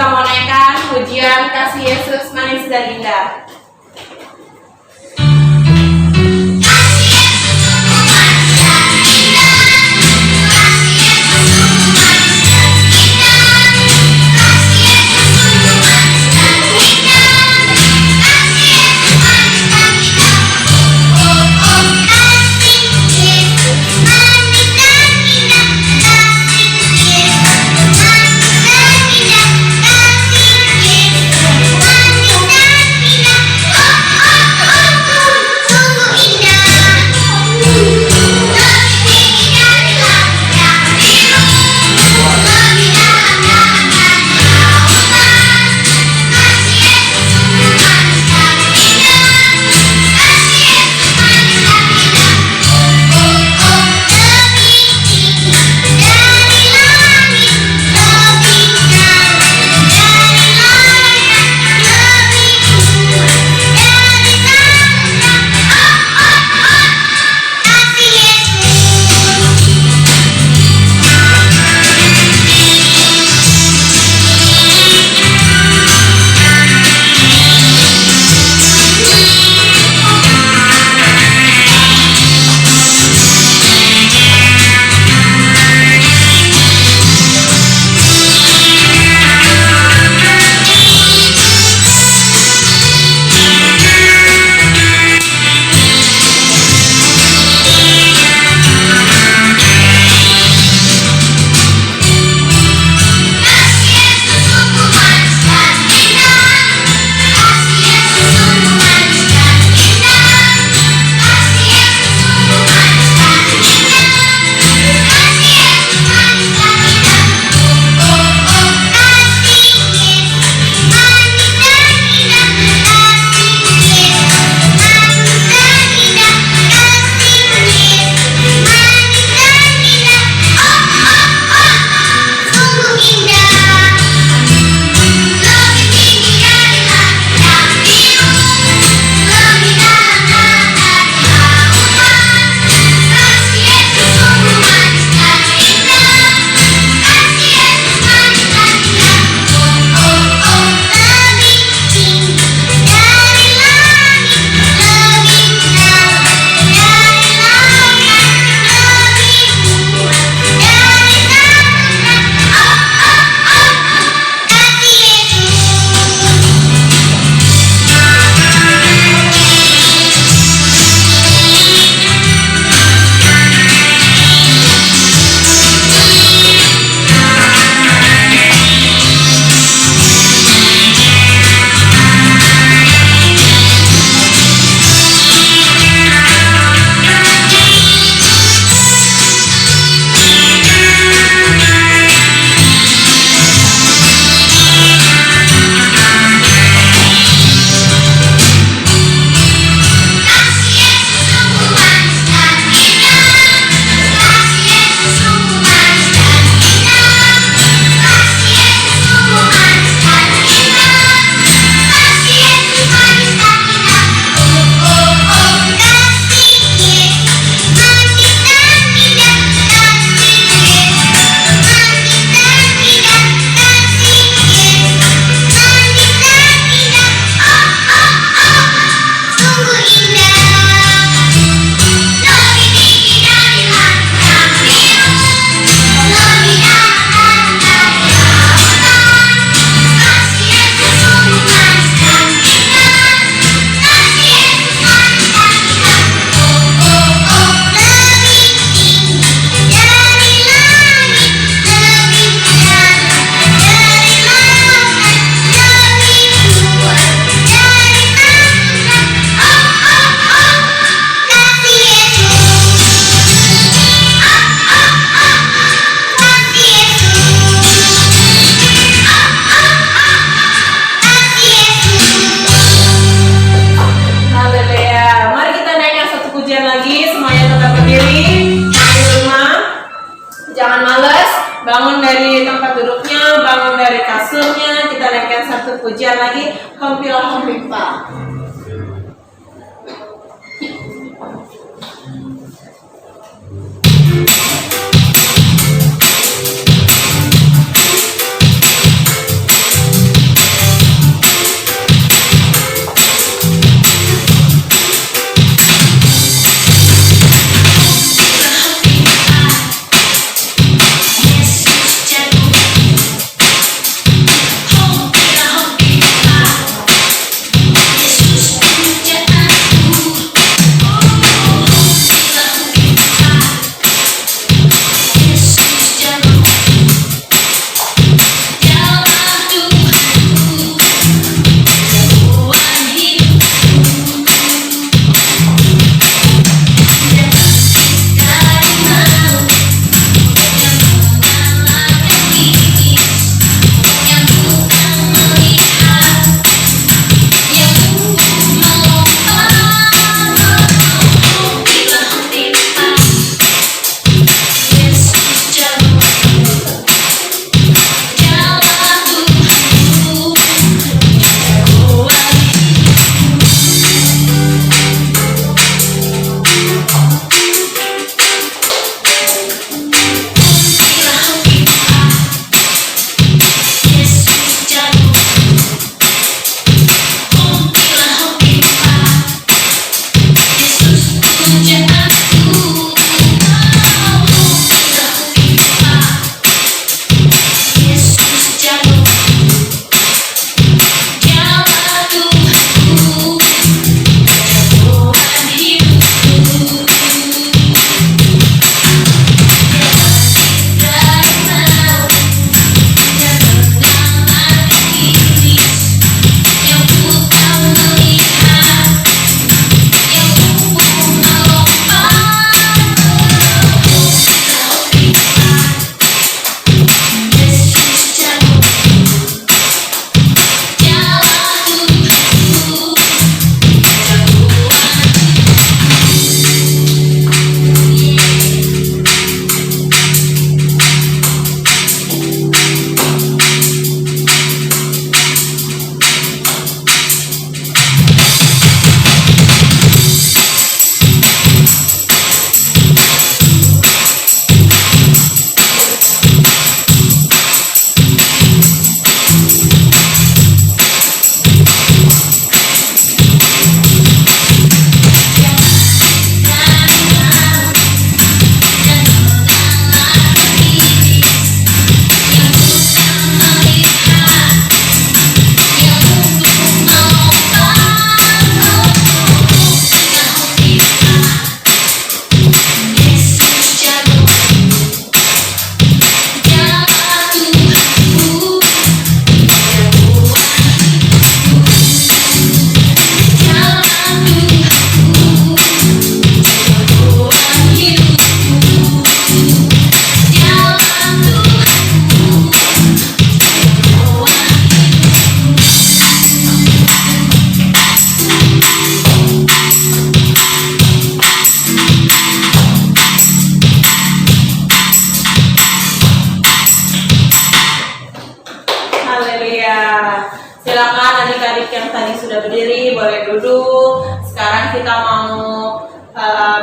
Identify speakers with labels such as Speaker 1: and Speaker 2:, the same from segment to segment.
Speaker 1: kita mau naikkan pujian kasih Yesus manis dan indah.
Speaker 2: Bangun dari tempat duduknya, bangun dari kasurnya. Kita naikkan satu pujian lagi, Hempilah Hempimpa. Haleluya. Silakan adik-adik yang tadi sudah berdiri boleh duduk. Sekarang kita mau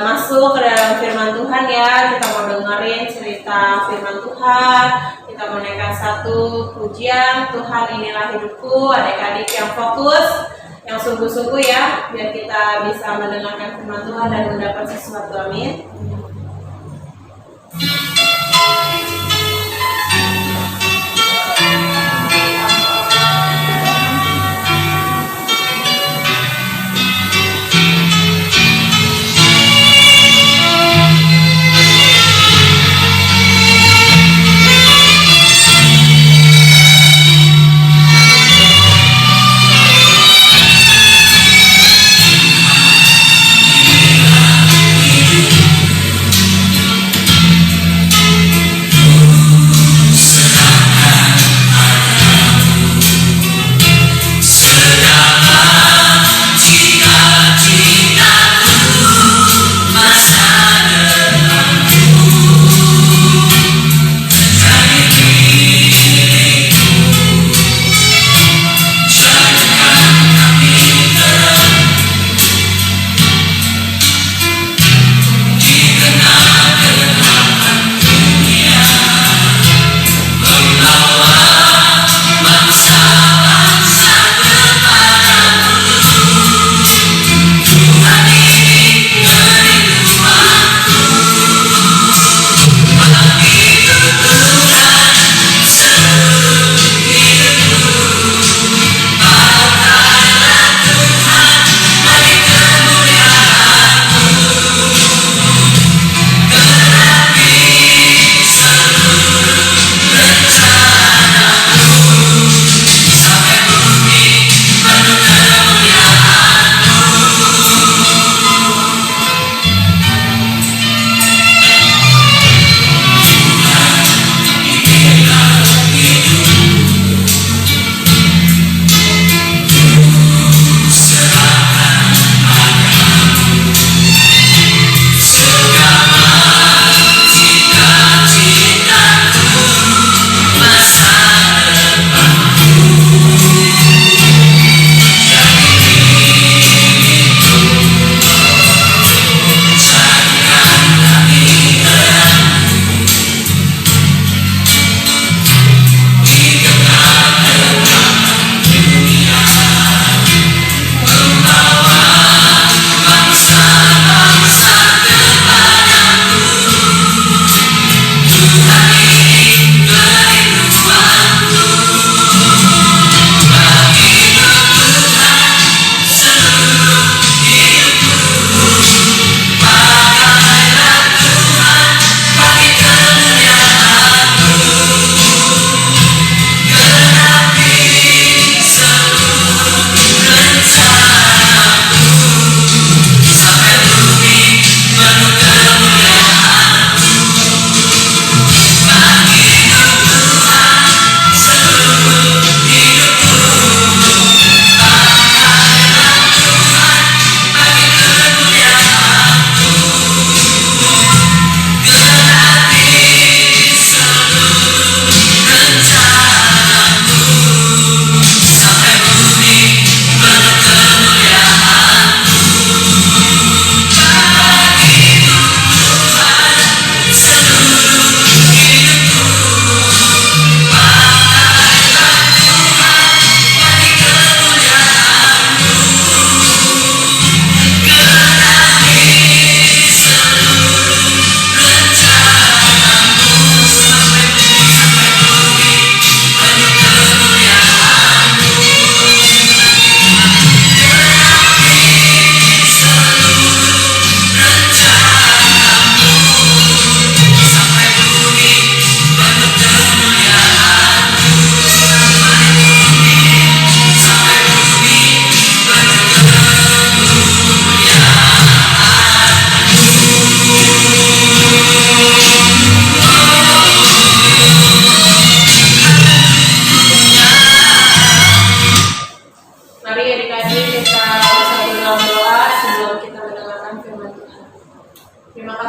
Speaker 2: masuk ke dalam firman Tuhan ya. Kita mau dengerin cerita firman Tuhan. Kita mau naikkan satu pujian, Tuhan inilah hidupku. Adik-adik yang fokus, yang sungguh-sungguh ya, biar kita bisa mendengarkan firman Tuhan dan mendapat sesuatu. Amin.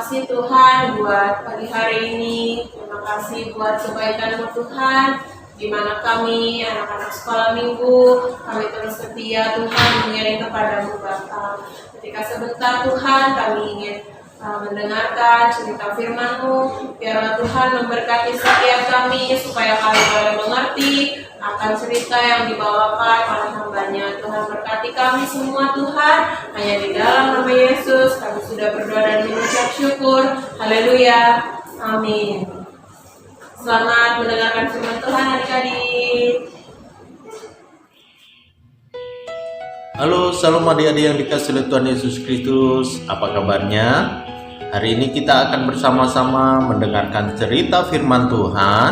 Speaker 2: kasih Tuhan buat pagi hari ini. Terima kasih buat kebaikan-Mu Tuhan. di mana kami, anak-anak sekolah minggu, kami terus setia Tuhan mengiring kepadamu Bapa. Ketika sebentar Tuhan kami ingin mendengarkan cerita firman-Mu, biarlah Tuhan memberkati setiap kami supaya kami boleh mengerti akan cerita yang dibawakan oleh hamba-Nya. Tuhan berkati kami semua Tuhan, hanya di dalam nama Yesus kami sudah berdoa dan mengucap syukur. Haleluya, amin. Selamat mendengarkan firman Tuhan adik-adik.
Speaker 3: Halo, salam adik-adik yang dikasihi oleh Tuhan Yesus Kristus. Apa kabarnya? Hari ini kita akan bersama-sama mendengarkan cerita firman Tuhan.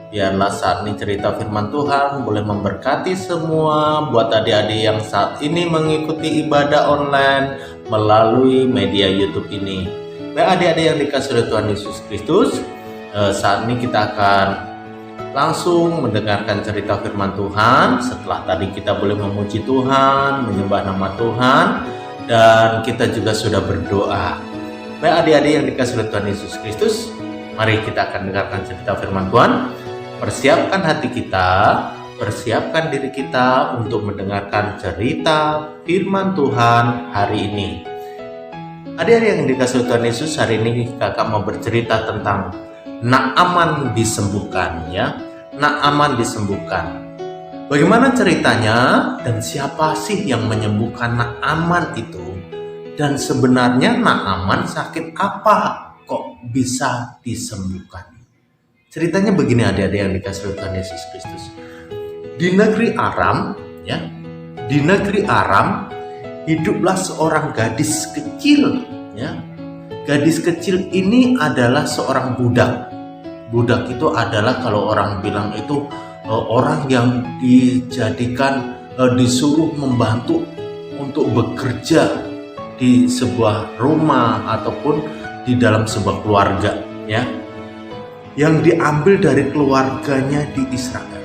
Speaker 3: Biarlah saat ini cerita firman Tuhan boleh memberkati semua buat adik-adik yang saat ini mengikuti ibadah online melalui media YouTube ini. Baik adik-adik yang dikasihi oleh Tuhan Yesus Kristus, saat ini kita akan langsung mendengarkan cerita firman Tuhan. Setelah tadi kita boleh memuji Tuhan, menyembah nama Tuhan, dan kita juga sudah berdoa. Baik adik-adik yang dikasihi oleh Tuhan Yesus Kristus, mari kita akan dengarkan cerita firman Tuhan. Persiapkan hati kita, persiapkan diri kita untuk mendengarkan cerita firman Tuhan hari ini. Adik-adik yang dikasihi oleh Tuhan Yesus, hari ini kakak mau bercerita tentang Naaman disembuhkan, ya. Naaman disembuhkan. Bagaimana ceritanya dan siapa sih yang menyembuhkan Naaman itu? Dan sebenarnya Naaman sakit apa kok bisa disembuhkan? Ceritanya begini adik-adik yang dikasihi oleh Tuhan Yesus Kristus. Di negeri Aram, ya. Di negeri Aram hiduplah seorang gadis kecil, ya. Gadis kecil ini adalah seorang budak. Budak itu adalah kalau orang bilang itu orang yang dijadikan disuruh membantu untuk bekerja di sebuah rumah ataupun di dalam sebuah keluarga, ya. Yang diambil dari keluarganya di Israel.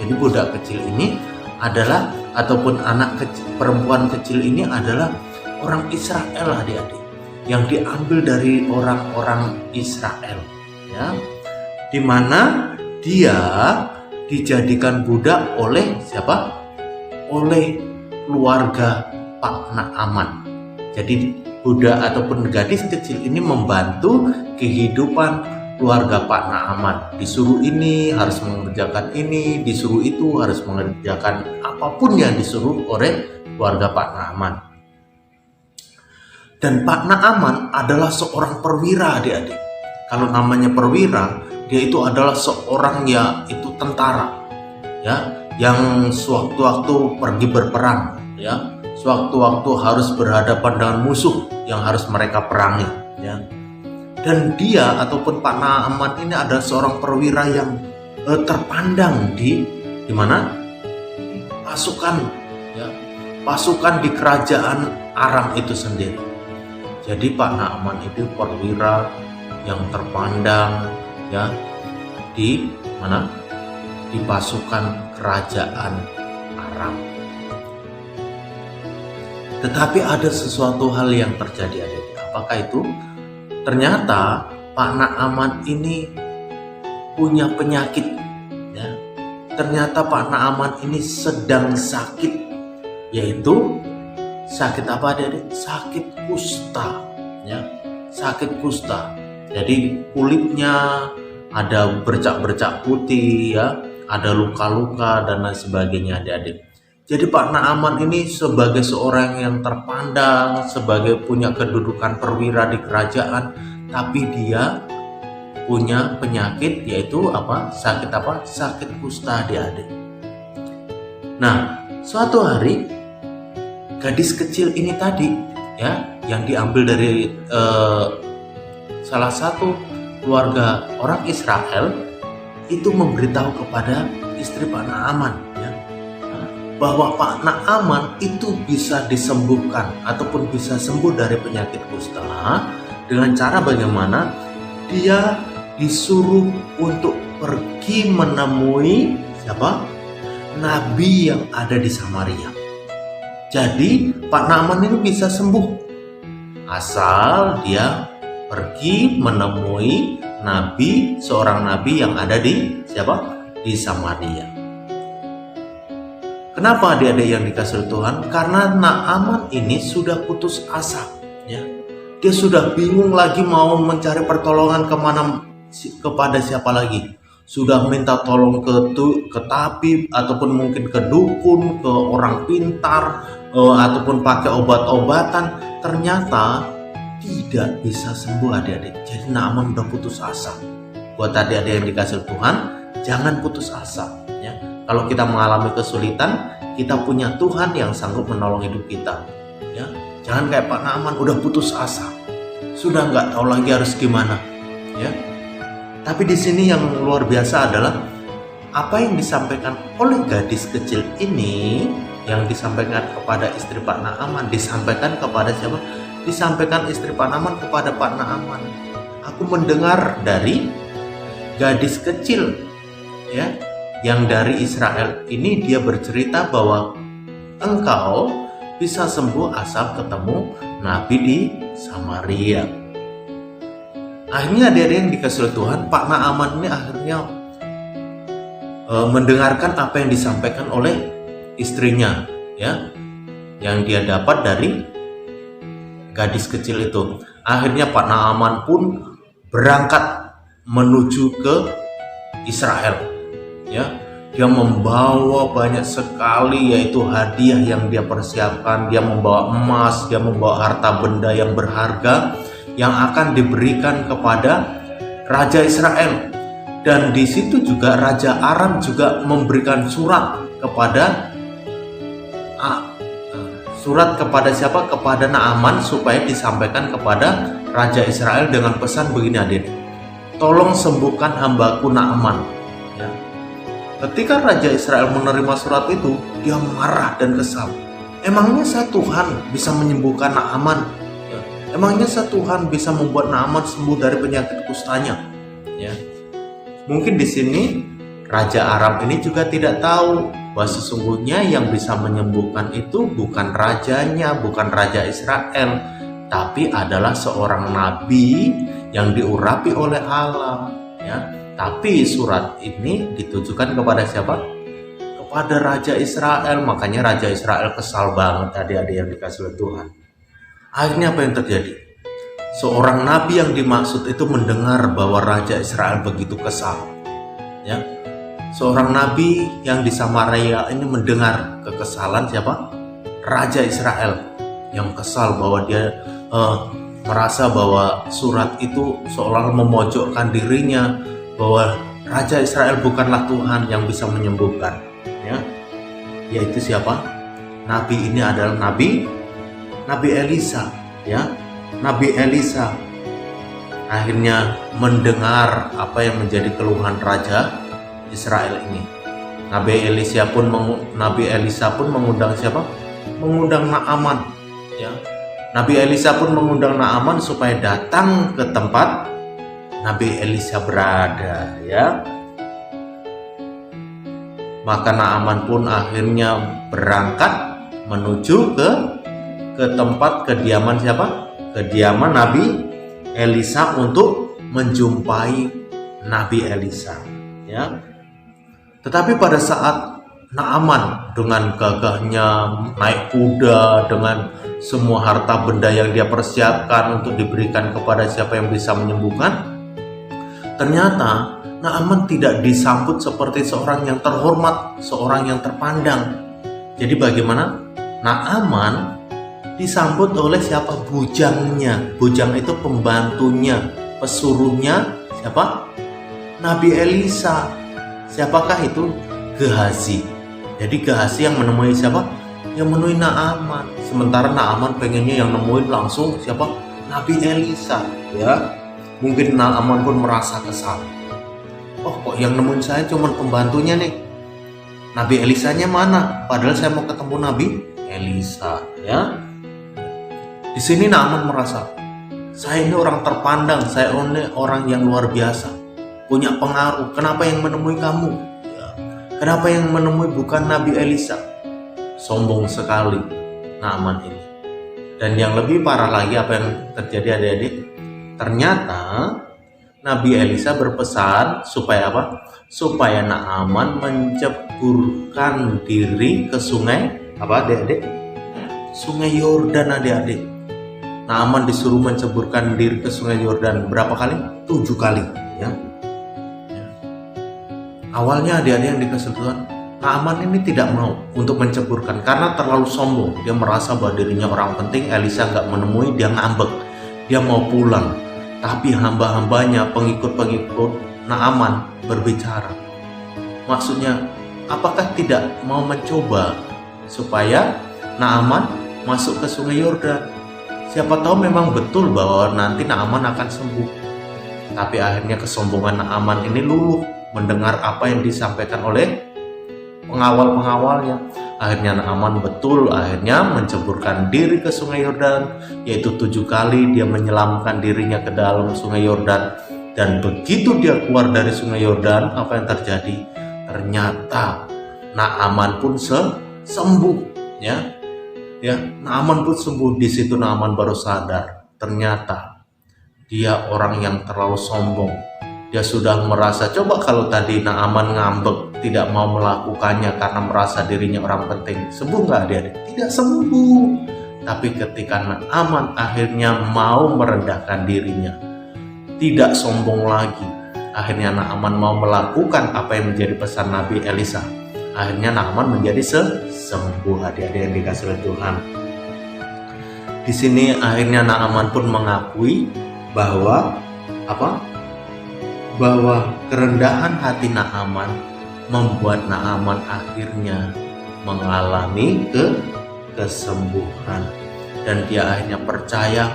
Speaker 3: Jadi budak kecil ini adalah ataupun anak kecil, perempuan kecil ini adalah orang Israel adik-adik, yang diambil dari orang-orang Israel, ya, di mana dia dijadikan budak oleh siapa? Oleh keluarga Pak Naaman. Jadi budak ataupun gadis kecil ini membantu kehidupan keluarga Pak Naaman. Disuruh ini harus mengerjakan ini, disuruh itu harus mengerjakan apapun yang disuruh oleh keluarga Pak Naaman. Dan Pak Naaman adalah seorang perwira adik-adik. Kalau namanya perwira, dia itu adalah seorang yang itu tentara, ya, yang sewaktu-waktu pergi berperang, ya, sewaktu-waktu harus berhadapan dengan musuh yang harus mereka perangi, ya. Dan dia ataupun Pak Naaman ini adalah seorang perwira yang terpandang di mana? Pasukan, ya, pasukan di kerajaan Aram itu sendiri. Jadi Pak Naaman itu perwira yang terpandang, ya, di mana? Di pasukan kerajaan Aram. Tetapi ada sesuatu hal yang terjadi adik. Apakah itu? Ternyata Pak Naaman ini punya penyakit, ya. Ternyata Pak Naaman ini sedang sakit, yaitu sakit apa adik-adik? Sakit kusta, ya. Sakit kusta. Jadi kulitnya ada bercak-bercak putih, ya, ada luka-luka dan lain sebagainya adik-adik. Jadi Pak Naaman ini sebagai seorang yang terpandang, sebagai punya kedudukan perwira di kerajaan, tapi dia punya penyakit yaitu apa? Sakit apa? Sakit kusta adik-adik. Nah, suatu hari gadis kecil ini tadi, ya, yang diambil dari salah satu keluarga orang Israel itu memberitahu kepada istri Pak Naaman, ya, bahwa Pak Naaman itu bisa disembuhkan ataupun bisa sembuh dari penyakit kusta dengan cara bagaimana? Dia disuruh untuk pergi menemui siapa? Nabi yang ada di Samaria. Jadi Pak Naaman ini bisa sembuh asal dia pergi menemui nabi, seorang nabi yang ada di siapa? Di di Samaria. Kenapa adik-adik yang dikasihi Tuhan? Karena Naaman ini sudah putus asa, ya. Dia sudah bingung lagi mau mencari pertolongan kepada siapa lagi. Sudah minta tolong ke tabib ataupun mungkin ke dukun, ke orang pintar, ataupun pakai obat-obatan. Ternyata tidak bisa sembuh adik-adik. Jadi Naaman udah putus asa. Buat adik-adik yang dikasihi Tuhan, jangan putus asa, ya. Kalau kita mengalami kesulitan, kita punya Tuhan yang sanggup menolong hidup kita, ya. Jangan kayak Pak Naaman udah putus asa, sudah nggak tahu lagi harus gimana, ya. Tapi di sini yang luar biasa adalah apa yang disampaikan oleh gadis kecil ini, yang disampaikan kepada istri Pak Naaman, disampaikan kepada siapa? Disampaikan istri Pak Naaman kepada Pak Naaman. Aku mendengar dari gadis kecil, ya, yang dari Israel ini, dia bercerita bahwa engkau bisa sembuh asal ketemu Nabi di Samaria. Akhirnya adik-adik yang dikasihi Tuhan, Pak Naaman ini akhirnya mendengarkan apa yang disampaikan oleh istrinya, ya, yang dia dapat dari gadis kecil itu. Akhirnya Pak Naaman pun berangkat menuju ke Israel, ya. Dia membawa banyak sekali, yaitu hadiah yang dia persiapkan. Dia membawa emas, dia membawa harta benda yang berharga yang akan diberikan kepada Raja Israel. Dan di situ juga Raja Aram juga memberikan surat kepada siapa? Kepada Naaman, supaya disampaikan kepada Raja Israel dengan pesan begini adik, tolong sembuhkan hambaku Naaman, ya. Ketika Raja Israel menerima surat itu, dia marah dan kesal. Emangnya saya Tuhan bisa menyembuhkan Naaman? Ya. Emangnya saya Tuhan bisa membuat Naaman sembuh dari penyakit kustanya? Ya. Mungkin di sini Raja Aram ini juga tidak tahu bahwa sesungguhnya yang bisa menyembuhkan itu bukan rajanya, bukan Raja Israel, tapi adalah seorang nabi yang diurapi oleh Allah, ya. Tapi surat ini ditujukan kepada siapa? Kepada Raja Israel. Makanya Raja Israel kesal banget adik-adik yang dikasihi Tuhan. Akhirnya apa yang terjadi? Seorang nabi yang dimaksud itu mendengar bahwa Raja Israel begitu kesal, ya. Seorang nabi yang di Samaria ini mendengar kekesalan siapa? Raja Israel, yang kesal bahwa dia merasa bahwa surat itu seolah memojokkan dirinya, bahwa Raja Israel bukanlah Tuhan yang bisa menyembuhkan, ya. Yaitu siapa? Nabi ini adalah Nabi Elisa, ya. Nabi Elisa akhirnya mendengar apa yang menjadi keluhan Raja Israel ini. Nabi Elisa pun mengundang siapa? Mengundang Naaman, ya. Nabi Elisa pun mengundang Naaman supaya datang ke tempat Nabi Elisa berada, ya. Maka Naaman pun akhirnya berangkat menuju ke tempat kediaman siapa? Kediaman Nabi Elisa untuk menjumpai Nabi Elisa, ya. Tetapi pada saat Naaman dengan gagahnya naik kuda dengan semua harta benda yang dia persiapkan untuk diberikan kepada siapa yang bisa menyembuhkan, ternyata Naaman tidak disambut seperti seorang yang terhormat, seorang yang terpandang. Jadi bagaimana? Naaman disambut oleh siapa? Bujangnya. Bujang itu pembantunya, pesuruhnya siapa? Nabi Elisa. Siapakah itu? Gehazi. Jadi Gehazi yang menemui siapa? Yang menemui Naaman. Sementara Naaman pengennya yang nemuin langsung siapa? Nabi Elisa, ya. Mungkin Naaman pun merasa kesal. Oh, kok yang nemuin saya cuma pembantunya nih? Nabi Elisanya mana? Padahal saya mau ketemu Nabi Elisa, ya. Di sini Naaman merasa, saya ini orang terpandang, saya ini orang yang luar biasa, punya pengaruh. Kenapa yang menemui kamu? Ya. Kenapa yang menemui bukan Nabi Elisa? Sombong sekali Naaman ini. Dan yang lebih parah lagi apa yang terjadi adik-adik? Ternyata Nabi Elisa berpesan supaya apa? Supaya Naaman menceburkan diri ke sungai apa, adik-adik? Sungai Yordan, adik-adik. Naaman disuruh menceburkan diri ke sungai Yordan berapa kali? 7 kali, ya. Awalnya adik-adik yang dikasih Tuhan, Naaman ini tidak mau untuk menceburkan karena terlalu sombong. Dia merasa bahwa dirinya orang penting. Elisa nggak menemui, dia ngambek. Dia mau pulang. Tapi hamba-hambanya, pengikut-pengikut Naaman berbicara. Maksudnya, apakah tidak mau mencoba supaya Naaman masuk ke sungai Yordan? Siapa tahu memang betul bahwa nanti Naaman akan sembuh. Tapi akhirnya kesombongan Naaman ini luluh mendengar apa yang disampaikan oleh pengawal-pengawalnya. Akhirnya Naaman akhirnya menceburkan diri ke sungai Yordan, yaitu 7 kali dia menyelamkan dirinya ke dalam sungai Yordan. Dan begitu dia keluar dari sungai Yordan, apa yang terjadi? Ternyata Naaman pun sembuh, ya. Naaman pun sembuh. Di situ Naaman baru sadar, ternyata dia orang yang terlalu sombong. Dia sudah merasa, coba kalau tadi Naaman ngambek, tidak mau melakukannya karena merasa dirinya orang penting, sembuh nggak dia? Tidak sembuh. Tapi ketika Naaman akhirnya mau merendahkan dirinya, tidak sombong lagi, akhirnya Naaman mau melakukan apa yang menjadi pesan Nabi Elisa. Akhirnya Naaman menjadi sembuh, adik-adik yang dikasih oleh Tuhan. Di sini akhirnya Naaman pun mengakui bahwa bahwa kerendahan hati Naaman membuat Naaman akhirnya mengalami kesembuhan. Dan dia akhirnya percaya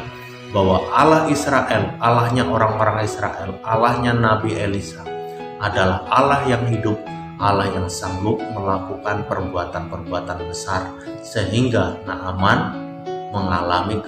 Speaker 3: bahwa Allah Israel, Allahnya orang-orang Israel, Allahnya Nabi Elisa adalah Allah yang hidup, Allah yang sanggup melakukan perbuatan-perbuatan besar sehingga Naaman mengalami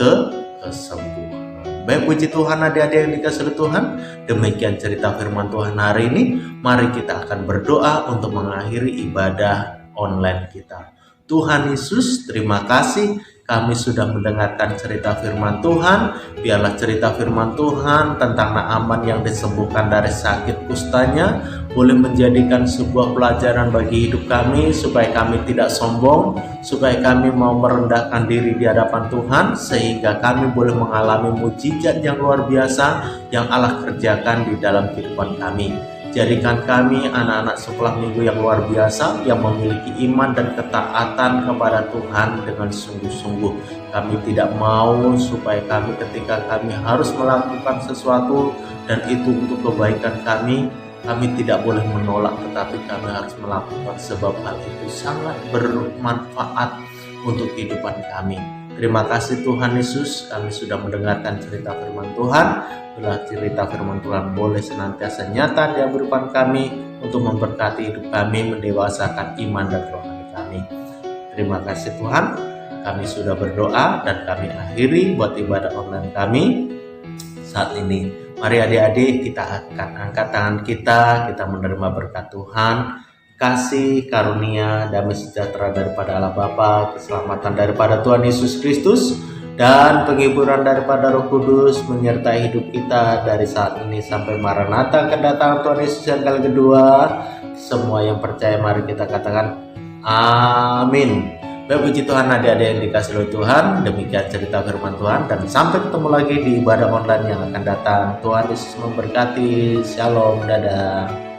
Speaker 3: kesembuhan. Baik, puji Tuhan adik-adik yang dikasihi Tuhan. Demikian cerita firman Tuhan hari ini. Mari kita akan berdoa untuk mengakhiri ibadah online kita. Tuhan Yesus, terima kasih kami sudah mendengarkan cerita firman Tuhan. Biarlah cerita firman Tuhan tentang Naaman yang disembuhkan dari sakit kustanya boleh menjadikan sebuah pelajaran bagi hidup kami, supaya kami tidak sombong, supaya kami mau merendahkan diri di hadapan Tuhan, sehingga kami boleh mengalami mujizat yang luar biasa yang Allah kerjakan di dalam kehidupan kami. Jadikan kami anak-anak sekolah minggu yang luar biasa, yang memiliki iman dan ketaatan kepada Tuhan dengan sungguh-sungguh. Kami tidak mau supaya kami ketika kami harus melakukan sesuatu dan itu untuk kebaikan kami tidak boleh menolak, tetapi kami harus melakukan sebab hal itu sangat bermanfaat untuk kehidupan kami. Terima kasih Tuhan Yesus, kami sudah mendengarkan cerita firman Tuhan. Bila cerita firman Tuhan boleh senantiasa nyata di kehidupan kami untuk memberkati hidup kami, mendewasakan iman dan rohani kami. Terima kasih Tuhan, kami sudah berdoa dan kami akhiri buat ibadah online kami saat ini. Mari adik-adik kita akan angkat tangan kita menerima berkat Tuhan. Kasih, karunia, damai sejahtera daripada Allah Bapa, keselamatan daripada Tuhan Yesus Kristus, dan penghiburan daripada Roh Kudus menyertai hidup kita dari saat ini sampai Maranatha kedatangan Tuhan Yesus yang kali kedua. Semua yang percaya mari kita katakan amin. Baik, puji Tuhan adik-adik yang dikasihi oleh Tuhan. Demikian cerita firman Tuhan, dan sampai ketemu lagi di ibadah online yang akan datang. Tuhan Yesus memberkati. Shalom, dadah.